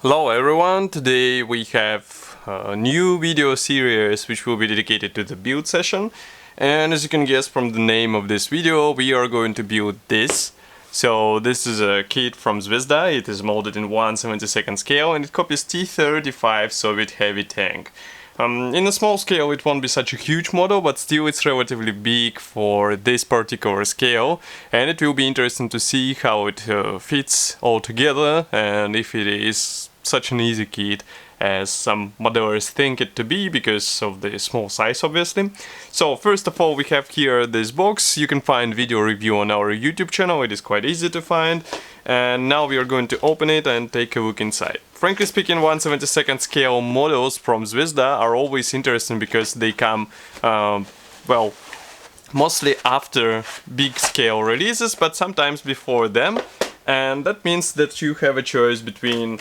Hello everyone, today we have a new video series which will be dedicated to the build session, and as you can guess from the name of this video, we are going to build this. So this is a kit from Zvezda. It is molded in 1/72 scale and it copies T-35 Soviet heavy tank. In a small scale it won't be such a huge model, but still it's relatively big for this particular scale, and it will be interesting to see how it fits all together and if it is such an easy kit as some modelers think it to be because of the small size, obviously. So first of all, we have here this box. You can find video review on our YouTube channel, it is quite easy to find, and now we are going to open it and take a look inside. Frankly speaking, 1/72 scale models from Zvezda are always interesting because they come, well, mostly after big scale releases, but sometimes before them. And that means that you have a choice between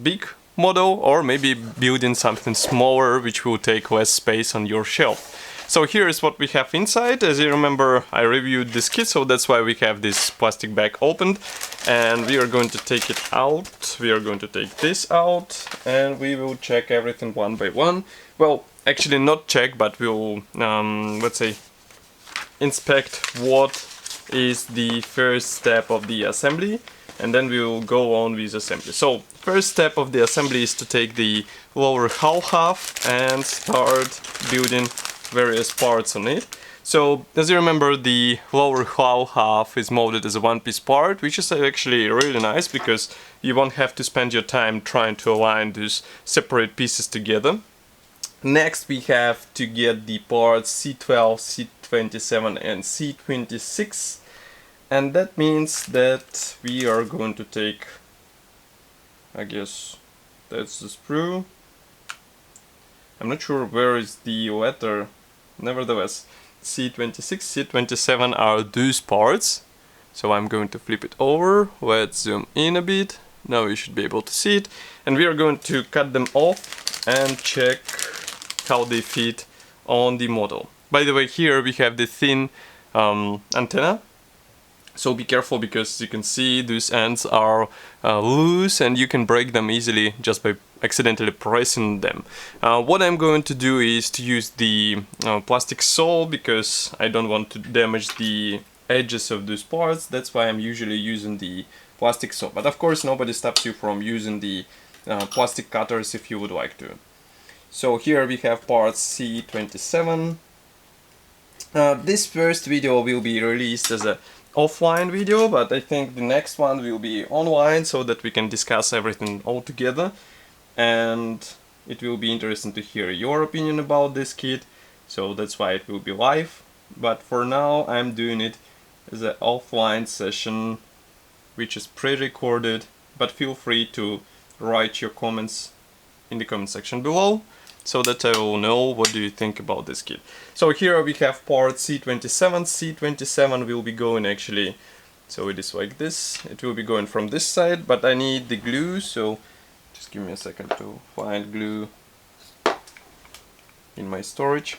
big model or maybe building something smaller which will take less space on your shelf. So here is what we have inside. As you remember, I reviewed this kit, so that's why we have this plastic bag opened, and we are going to take it out. We are going to take this out and we will check everything one by one. Well, actually not check, but we'll let's say inspect what is the first step of the assembly, and then we will go on with assembly. So first step of the assembly is to take the lower hull half and start building various parts on it. So as you remember, the lower hull half is molded as a one-piece part, which is actually really nice because you won't have to spend your time trying to align these separate pieces together. Next we have to get the parts C12, C27 and C26, and that means that we are going to take, I guess that's the sprue. I'm not sure where is the letter, nevertheless C26, C27 are those parts. So I'm going to flip it over, let's zoom in a bit, now you should be able to see it, and we are going to cut them off and check how they fit on the model. By the way, here we have the thin antenna, so be careful because you can see these ends are loose and you can break them easily just by accidentally pressing them. What I'm going to do is to use the plastic sole because I don't want to damage the edges of these parts. That's why I'm usually using the plastic sole, but of course nobody stops you from using the plastic cutters if you would like to. So here we have parts C27. This first video will be released as a offline video, but I think the next one will be online so that we can discuss everything all together, and it will be interesting to hear your opinion about this kit, so that's why it will be live. But for now I'm doing it as an offline session which is pre-recorded, but feel free to write your comments in the comment section below so that I will know what do you think about this kit. So here we have part C27. C27 will be going actually, so it is like this. It will be going from this side, but I need the glue, so just give me a second to find glue in my storage.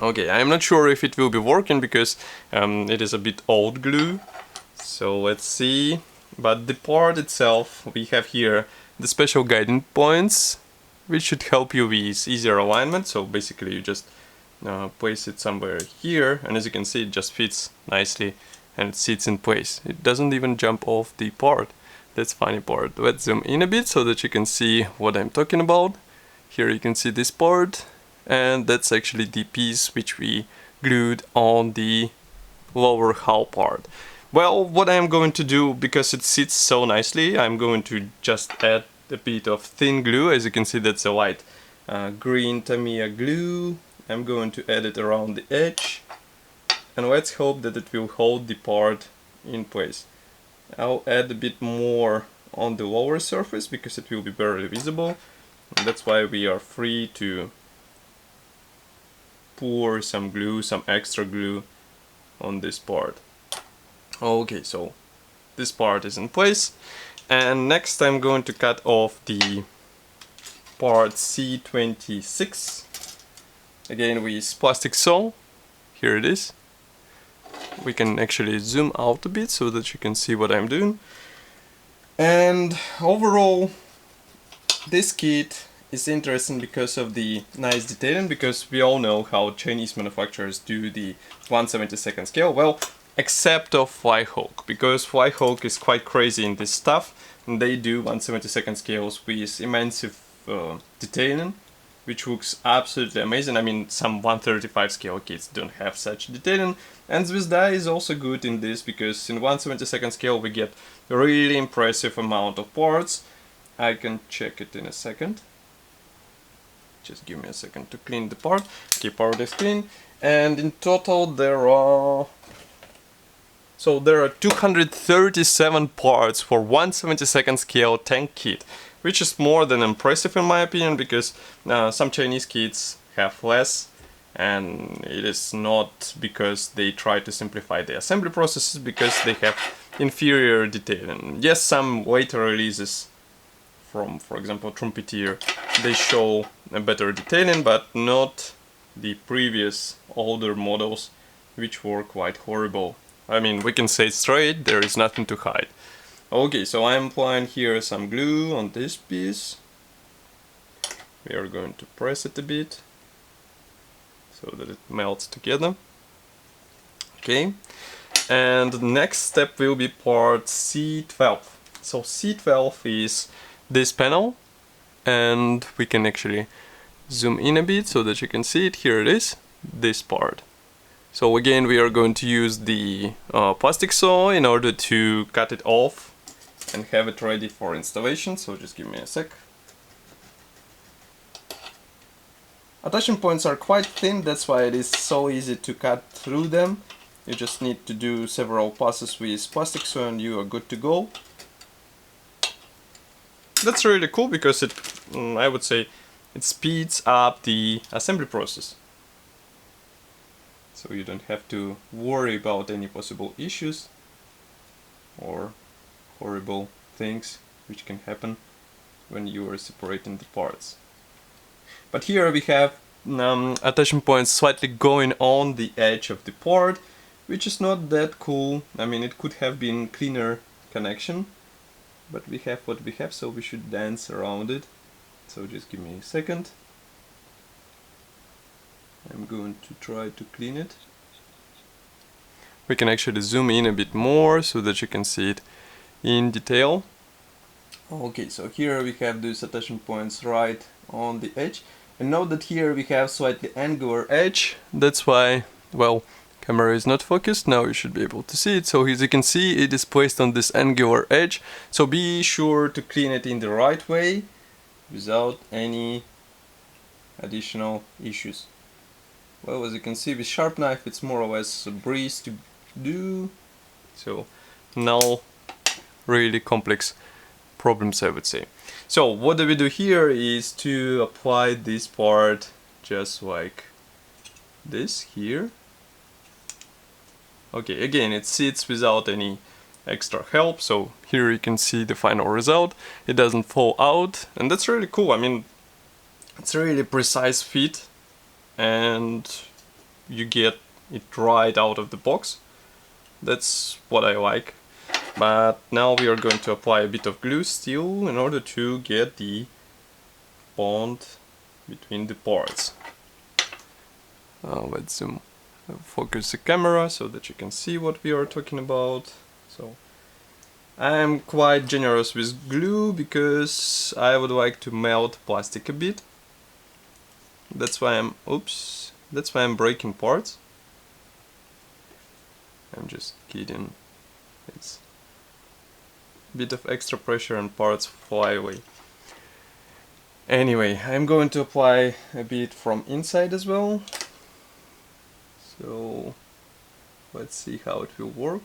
Okay, I'm not sure if it will be working because it is a bit old glue, so let's see. But the part itself, we have here the special guiding points which should help you with easier alignment. So basically you just place it somewhere here, and as you can see it just fits nicely and it sits in place. It doesn't even jump off the part. That's funny part. Let's zoom in a bit so that you can see what I'm talking about. Here you can see this part, and that's actually the piece which we glued on the lower hull part. Well, what I'm going to do, because it sits so nicely, I'm going to just add a bit of thin glue. As you can see, that's a light green Tamiya glue. I'm going to add it around the edge, and let's hope that it will hold the part in place. I'll add a bit more on the lower surface because it will be very visible, and that's why we are free to pour some glue, some extra glue on this part. Okay, so this part is in place. And next I'm going to cut off the part C26, again with plastic sole. Here it is. We can actually zoom out a bit so that you can see what I'm doing. And overall, this kit is interesting because of the nice detailing, because we all know how Chinese manufacturers do the 1/72 scale. Well, except of Flyhawk, because Flyhawk is quite crazy in this stuff, and they do 1/72 scales with immense detailing, which looks absolutely amazing. I mean, some 135 scale kits don't have such detailing, and Zvezda is also good in this, because in 1/72 scale we get a really impressive amount of parts. I can check it in a second. Just give me a second to clean the part. Okay, part is clean, and in total there are... So there are 237 parts for 1/72 scale tank kit, which is more than impressive in my opinion, because some Chinese kits have less, and it is not because they try to simplify the assembly processes, because they have inferior detailing. Yes, some later releases from, for example, Trumpeter, they show a better detailing, but not the previous older models, which were quite horrible. I mean, we can say it straight, there is nothing to hide. Okay, so I'm applying here some glue on this piece. We are going to press it a bit so that it melts together. Okay, and the next step will be part C12. So C12 is this panel, and we can actually zoom in a bit so that you can see it. Here it is, this part. So again, we are going to use the plastic saw in order to cut it off and have it ready for installation. So just give me a sec. Attachment points are quite thin, that's why it is so easy to cut through them. You just need to do several passes with plastic saw and you are good to go. That's really cool because it, I would say, it speeds up the assembly process. So you don't have to worry about any possible issues or horrible things which can happen when you are separating the parts. But here we have attachment points slightly going on the edge of the part, which is not that cool. I mean, it could have been cleaner connection, but we have what we have, so we should dance around it. So just give me a second. I'm going to try to clean it. We can actually zoom in a bit more so that you can see it in detail. Okay, so here we have these attachment points right on the edge. And note that here we have slightly angular edge. That's why, well, camera is not focused. Now you should be able to see it. So as you can see, it is placed on this angular edge. So be sure to clean it in the right way without any additional issues. Well, as you can see, with sharp knife it's more or less a breeze to do, so no really complex problems, I would say. So what do we do here is to apply this part just like this here. Okay, again, it sits without any extra help, so here you can see the final result. It doesn't fall out, and that's really cool. I mean, it's a really precise fit, and you get it right out of the box. That's what I like. But now we are going to apply a bit of glue still in order to get the bond between the parts. Let's zoom, focus the camera so that you can see what we are talking about. So I'm quite generous with glue because I would like to melt plastic a bit. That's why I'm breaking parts. I'm just kidding. It's a bit of extra pressure and parts fly away. Anyway, I'm going to apply a bit from inside as well. So let's see how it will work.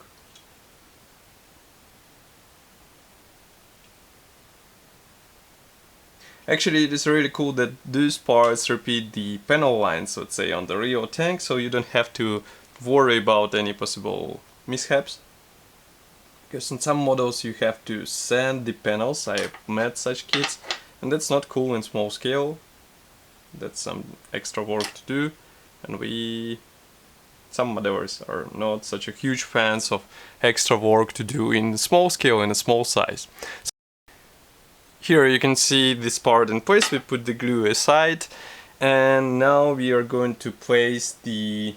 Actually, it is really cool that these parts repeat the panel lines, let's say, on the real tank, so you don't have to worry about any possible mishaps. Because in some models you have to sand the panels. I have met such kits, and that's not cool in small scale. That's some extra work to do, and we some others are not such a huge fans of extra work to do in small scale and a small size. Here you can see this part in place. We put the glue aside, and now we are going to place the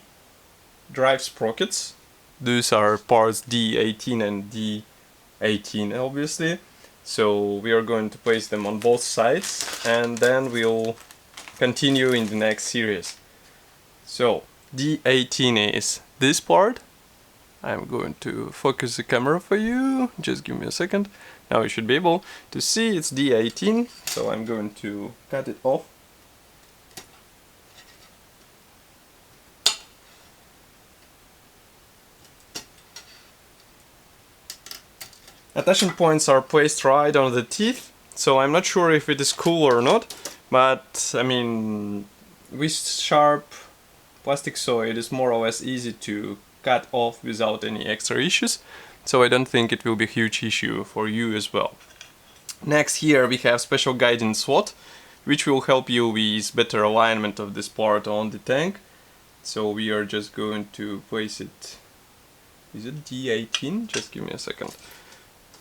drive sprockets. These are parts D18 and D18 obviously. So we are going to place them on both sides, and then we'll continue in the next series. So D18 is this part. I'm going to focus the camera for you, just give me a second. Now you should be able to see it's D18, so I'm going to cut it off. Attachment points are placed right on the teeth, so I'm not sure if it is cool or not, but I mean, with sharp plastic saw it is more or less easy to cut off without any extra issues, so I don't think it will be a huge issue for you as well. Next, here we have special guiding slot, which will help you with better alignment of this part on the tank. So we are just going to place it. Is it D18? Just give me a second.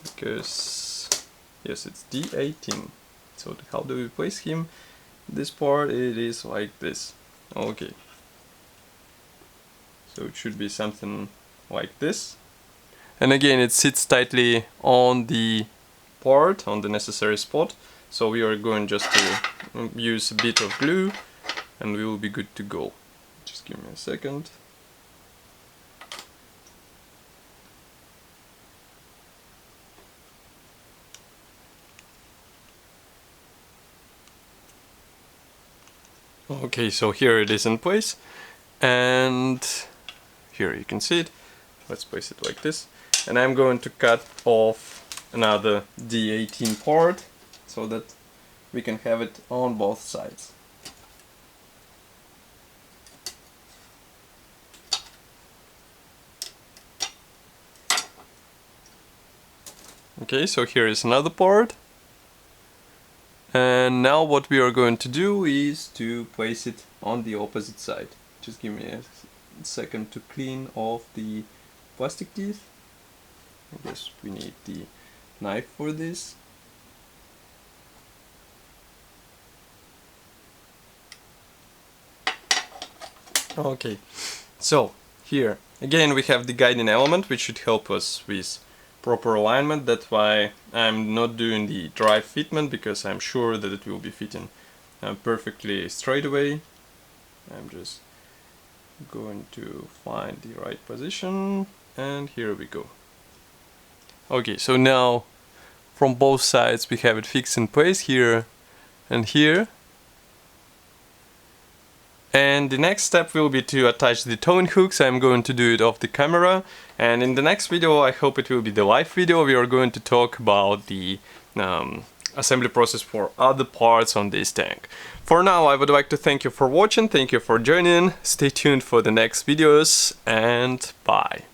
Because yes, it's D18. So how do we place him? This part, it is like this. Okay. So it should be something like this. And again, it sits tightly on the part, on the necessary spot. So we are going just to use a bit of glue and we will be good to go. Just give me a second. Okay, so here it is in place, and here you can see it. Let's place it like this, and I'm going to cut off another D18 part so that we can have it on both sides. Okay, so here is another part. And now what we are going to do is to place it on the opposite side. Just give me a second to clean off the plastic teeth. I guess we need the knife for this. Okay, so here again we have the guiding element, which should help us with proper alignment. That's why I'm not doing the drive fitment, because I'm sure that it will be fitting perfectly straight away. I'm just going to find the right position, and here we go. Okay, so now from both sides we have it fixed in place here and here. And the next step will be to attach the towing hooks. I'm going to do it off the camera, and in the next video, I hope it will be the live video, we are going to talk about the assembly process for other parts on this tank. For now, I would like to thank you for watching, thank you for joining, stay tuned for the next videos, and bye.